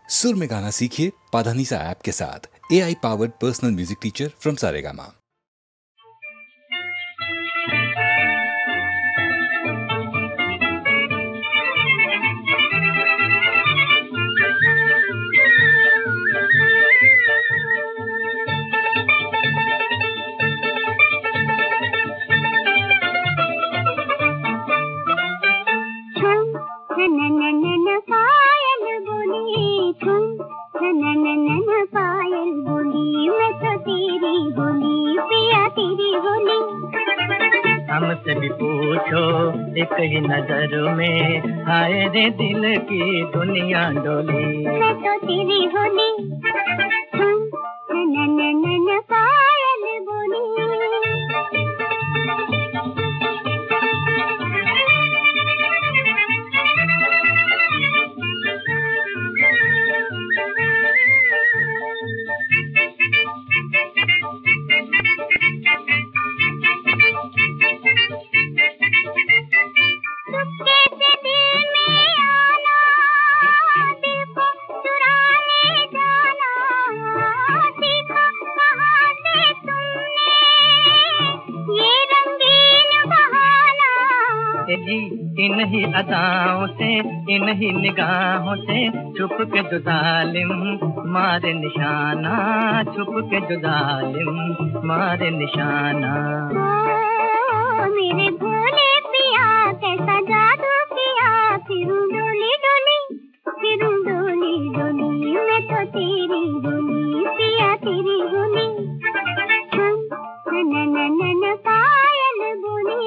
सुर में गाना सीखिए पाधानीसा ऐप के साथ। AI powered personal music teacher from Saregama. हमसे भी पूछो एक ही नजर में, हाय रे दिल की दुनिया डोली। मैं तो तेरी होली, पायल बोली। इन ही अदाओं से, इन ही निगाहों से छुप के जो जालिम मारे निशाना, छुप के जो जालिम मारे निशाना। मेरे भोले पिया कैसा जादू किया, फिरूं डोली डोली, फिरूं डोली डोली। मैं तो तेरी होली पिया, तेरी होली। पायल बोली।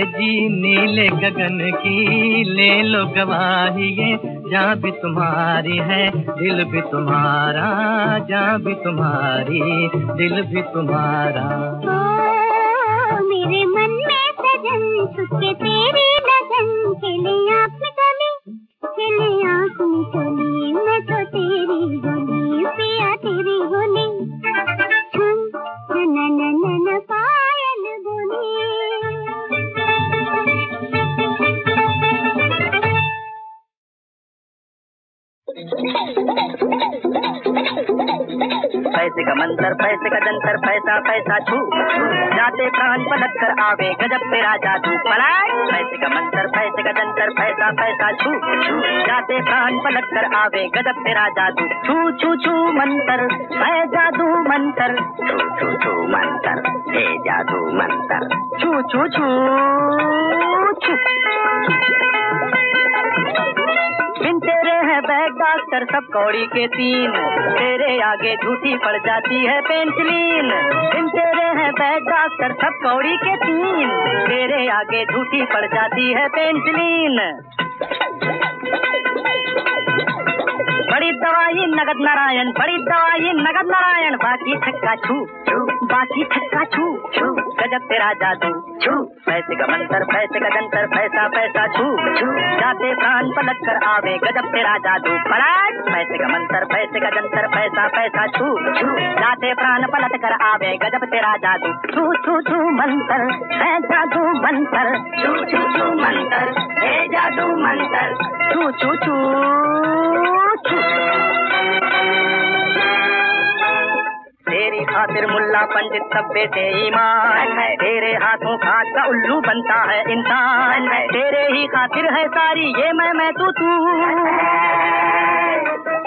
जी नीले गगन की ले लो गवाही, ये जहाँ भी तुम्हारी है दिल भी तुम्हारा, जहाँ भी तुम्हारी दिल भी तुम्हारा। मेरे मन में सजन छुपके तेरी लगन, खेले आँख में चली, खेले आँख में चली। मैं तो तेरी होली पिया, तेरी होली। पायल बोली। पैसे का मंतर, पैसे का जंतर, पैसा पैसा छू जाते प्राण पलट कर आवे गजब तेरा जादू। पैसे का मंतर, पैसे का जंतर, पैसा पैसा छू जाते प्राण पलट कर आवे गजब तेरा जादू। छू छू छू मंतर है जादू मंतर, छू छू छू मंतर है जादू मंतर, छू छू छू छू। बिन तेरे है बैग डॉक्टर सब कौड़ी के तीन, तेरे आगे झूठी पड़ जाती है पेंसिलीन। बिन तेरे है बैग डॉक्टर सब कौड़ी के तीन, तेरे आगे झूठी पड़ जाती है पेंसिलीन। बड़ी दवाई नगद नारायण, बड़ी दवाई नगद नारायण, बाकी छक्का छू बाकी छक्का छू गजब तेरा जादू। छू पैसे का मंतर, पैसे का जंतर, पैसा पैसा छू जाते प्राण पलट कर आवे गजब तेरा जादू। पैसे का मंतर, पैसे का जंतर, पैसा पैसा छू जाते प्राण पलट कर आवे गजब तेरा जादू। छू छू छू मंतर है जादू मंतर, छू छू छू मंतर है जादू मंतर, छू छू छू छू। तेरी खातिर मुल्ला पंडित सब बेटे ईमान, तेरे हाथों खाद का उल्लू बनता है इंसान। तेरे ही खातिर है सारी ये मैं तू।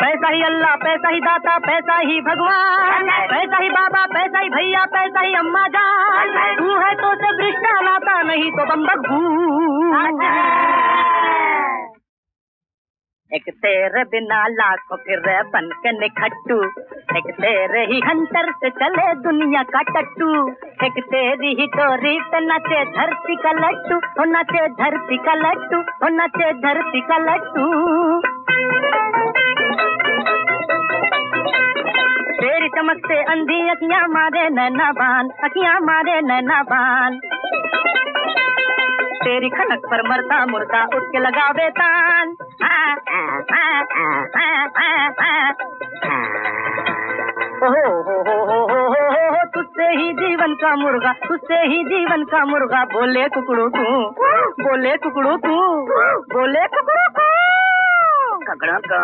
पैसा ही अल्लाह, पैसा ही दाता, पैसा ही भगवान, पैसा ही बाबा, पैसा ही भैया, पैसा ही अम्मा जान। तू है तो सब रिश्ता नाता, नहीं तो बम बग्गू। एक तेरे बिना लाखों फिर बन के निखट्टू, एक तेरे ही हंटर से चले दुनिया का टट्टू, एक तेरी ही डोरी पे नाचे धरती का लट्टू, ओ नाचे धरती का लट्टू, ओ नाचे धरती का लट्टू। तेरी चमक से अंधी अखियां मारे नैना बान, अखियां मारे नैना बान, तेरी खनक पर मरता मुर्दा उठ के लगावे तान। तुझसे ही जीवन का मुर्गा, तुझसे ही जीवन का मुर्गा, बोले कुकड़ू तू, बोले कुकड़ू तू, बोले कुकड़ू तू, ककड़ा का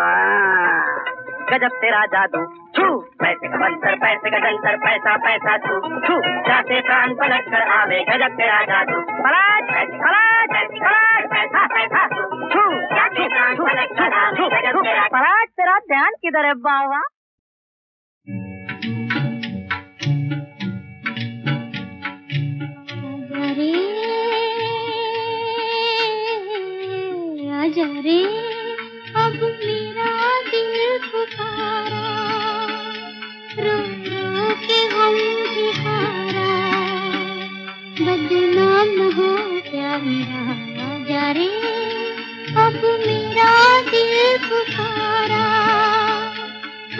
गजब तेरा जादू, छू पैसे का बंतर, पैसे का जंतर, पैसा पैसा छू छू, जाते प्राण पलट कर आवे, गजब तेरा जादू, पलट पलट पलट, पैसा पैसा छू, जाते प्राण पलट कर आवे, गजब तेरा, पलट तेरा ध्यान किधर है बाबा? आजा रे अब मेरा दिल पुकारा, रो रो के हम भी हारा, बदनाम न हो प्यार मेरा। आजा रे अब मेरा दिल पुकारा,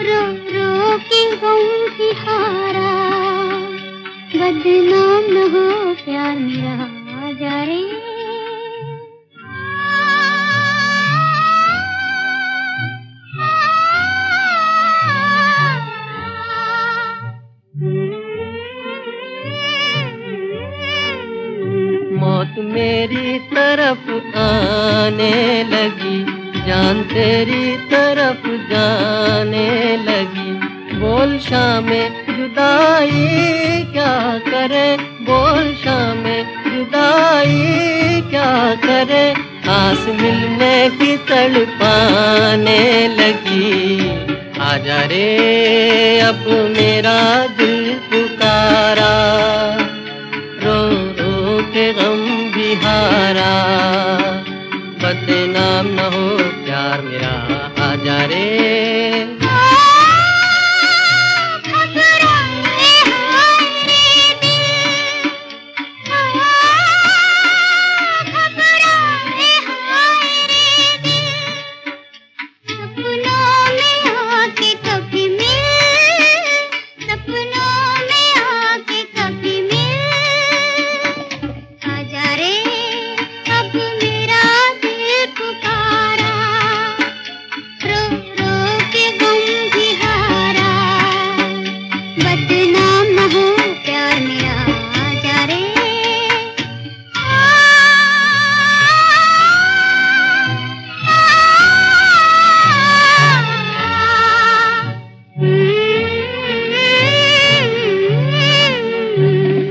रो रो के हम भी हारा, बदनाम न हो प्यार मेरा। आजा रे मौत मेरी तरफ आने लगी, जान तेरी तरफ जाने लगी, बोल शामे जुदाई क्या करे, बोल शामे जुदाई क्या करे, आस मिलने की तड़पाने लगी। आजा रे अब मेरा दिल पुकारा, रो रो के गम भी हारा, बदनाम न हो प्यार मेरा। आजा रे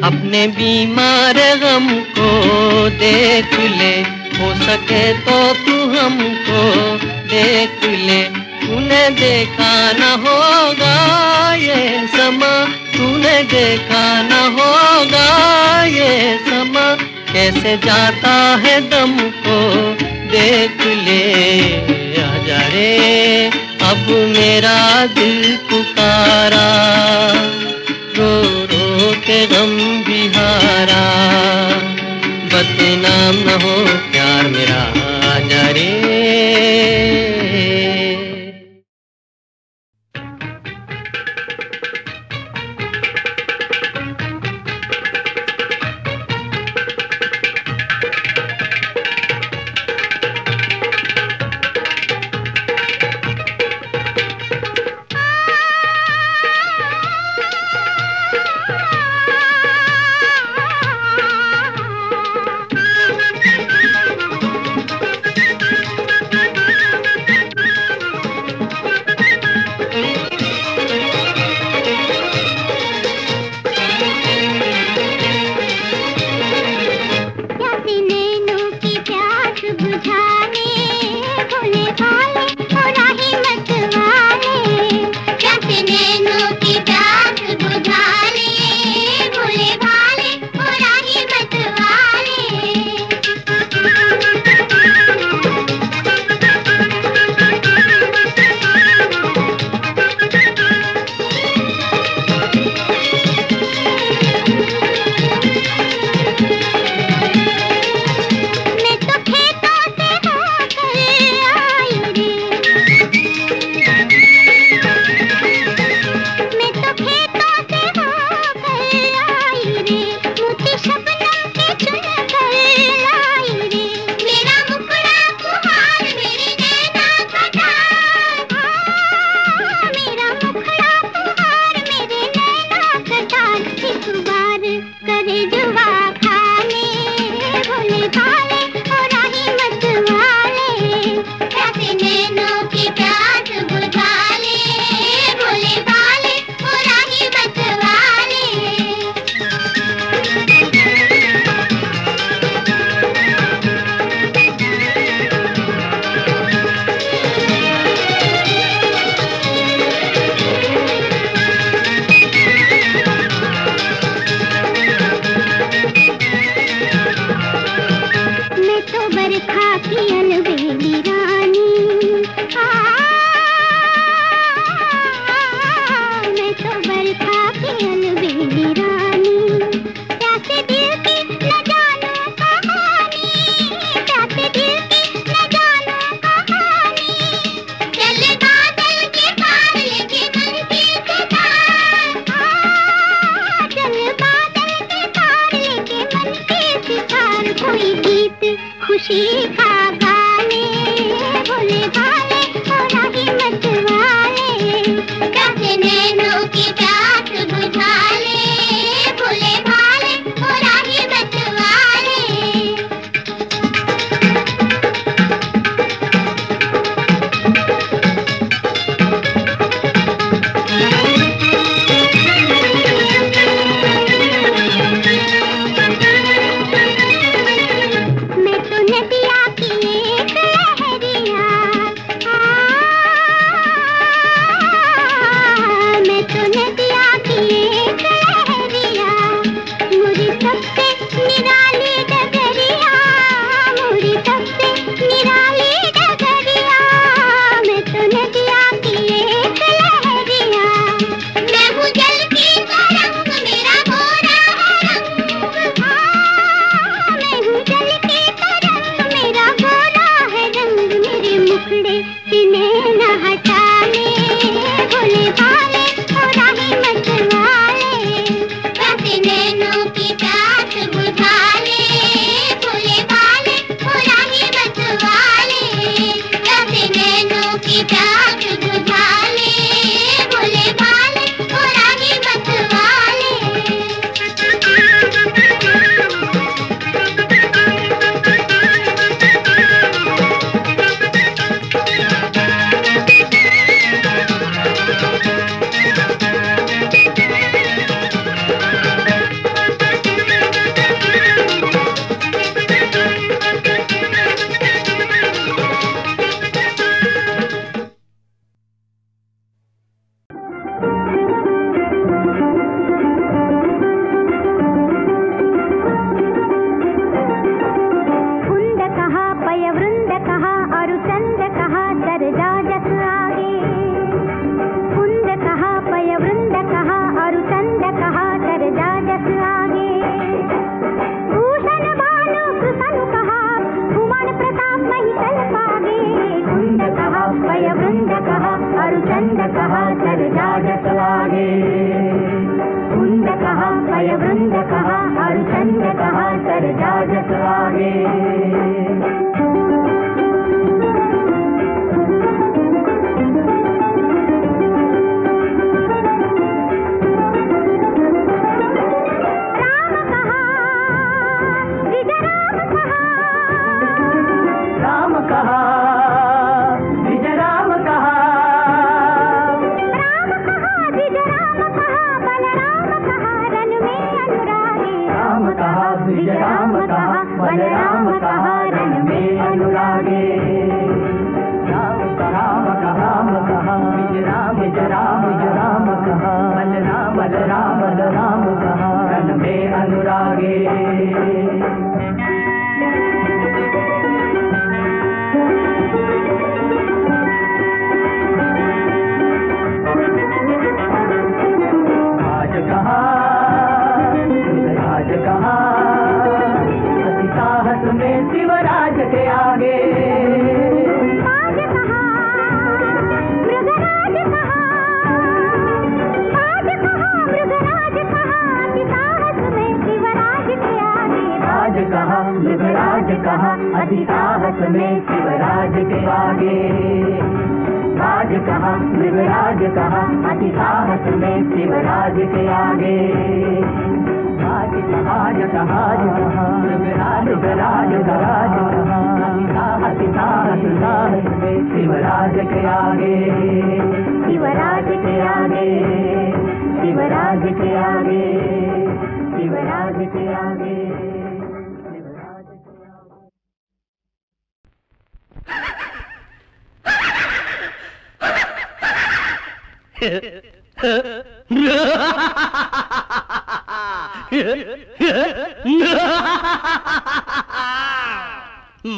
अपने बीमार गम को देख ले, हो सके तो तू हमको देख ले, तूने देखा न होगा ये समा, तूने देखा न होगा ये समा, कैसे जाता है दम को देख ले। आजा रे अब मेरा दिल पुकारा, रो रो के गम भी हारा, बदनाम न हो प्यार मेरा। आजा रे आरु चंद कहा चल जा जसवागे, कुंद कहा भय वृंद कहा आरु चंद कहा चल जा जसवागे। बलराम कहा रन में अनुरागे, राम कहा राम कहा राम राम राम कहा, बलराम बलराम बलराम कहा रन में अनुरागे। शिवराज के आगे आज कहा मृगराज कहा, आज कहा मृगराज कहा अति साहस में शिवराज के आगे, आज कहा मृगराज कहा अति साहस में शिवराज के आगे, आज कहा मृगराज कहा अति साहस में शिवराज के आगे। राज कहा जहाज कहा मृगराज गराज गराज अति साहस साहस में शिवराज के आगे, शिवराज के आगे, शिवराज के आगे, शिवराज के आगे, शिवराज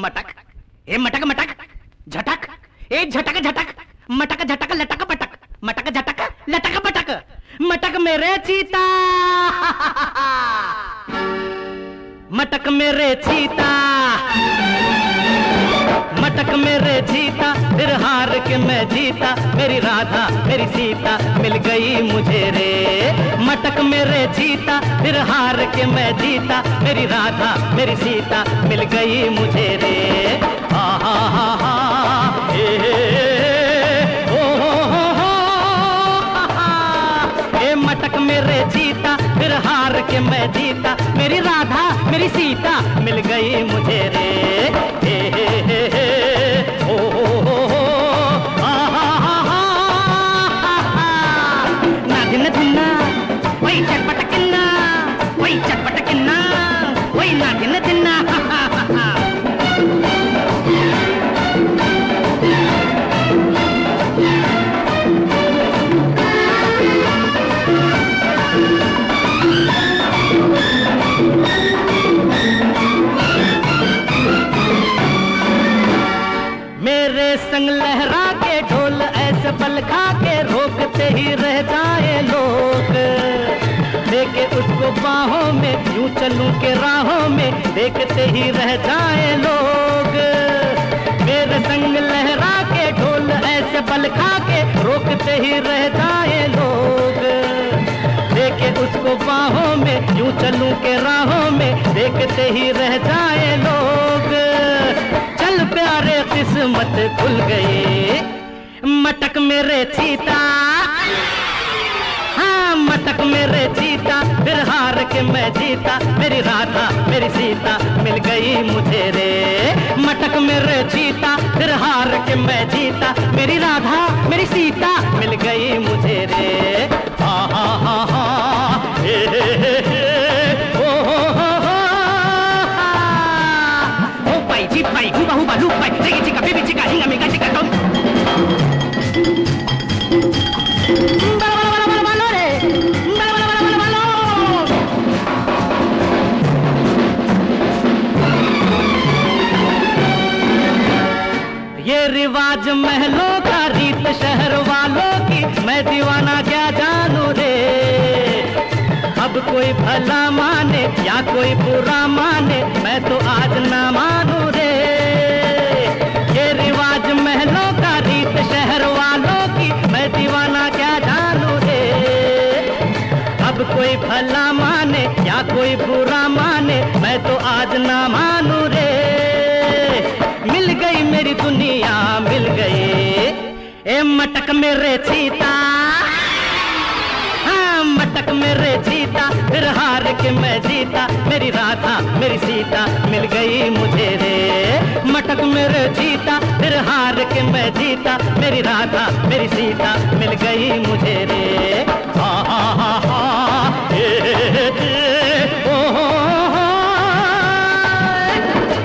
मटक ए मटक मटक झटक ए झटक झटक मटक झटक लटक पटक मटक झटक लटक पटक मटक मेरे चीता मटक मेरे चीता मटक मेरे जीता फिर हार के मैं जीता, मेरी राधा मेरी सीता मिल गई मुझे रे। मटक मेरे जीता फिर हार के मैं जीता, मेरी राधा मेरी सीता मिल गई मुझे रे। हा हा हा हा मटक मेरे जीता फिर हार के मैं जीता, मेरी राधा मेरी सीता मिल गई मुझे रे। हे हे हे हे ओ ना दिन धुन्ना वही चटपट किन्ना, वही चटपट किन्ना, वही ना दिन धुन्ना। संग लहरा के ढोल ऐसे बल खा के रोकते ही रह जाए लोग, देखे उसको बाहों में यूं चलूं के राहों में देखते ही रह जाए लोग। मेरे संग लहरा के ढोल ऐसे बल खा के रोकते ही रह जाए लोग, देखे उसको बाहों में यूं चलूं के राहों में देखते ही रह जाए लोग। चल प्यारे किस्मत खुल गई, मटक मेरे चीता, हाँ मटक मेरे चीता फिर हार के मैं जीता, मेरी राधा मेरी सीता मिल गई मुझे रे। मटक मेरे चीता फिर हार के मैं जीता, मेरी राधा मेरी सीता मिल गई मुझे रे। हा हा हा हा हे हे हे जी पाई हुबा हुबा लूप पाई रेगी चिका बेबी चिका हिंगा मेगा चिका टोम बालो रे बालो ये रिवाज महलों का रीत शहर वालों की, मैं दीवाना क्या जानू रे। अब कोई भला माने या कोई बुरा माने, मैं तो आज ना मानू रे। ये रिवाज महलों का रीत शहर वालों की, कोई भला माने या कोई बुरा माने, मैं तो आज ना मानू रे। मिल गई मेरी दुनिया मिल गई, ए मटक मेरे चीता, हाँ मटक मेरे चीता, फिर हार के मैं जीता। मेरी राधा मेरी सीता मिल गई मुझे रे। मटक मेरे चीता, फिर हार के मैं जीता। मेरी राधा मेरी सीता मिल गई मुझे रे। हा हा हा हा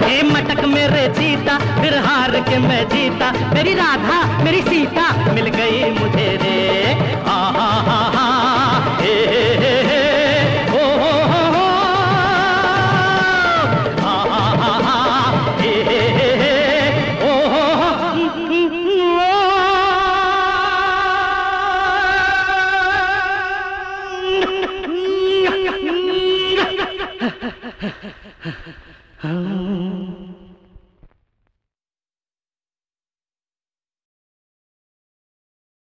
ए मटक मेरे चीता, फिर हार के मैं जीता। मेरी राधा मेरी सीता मिल गई मुझे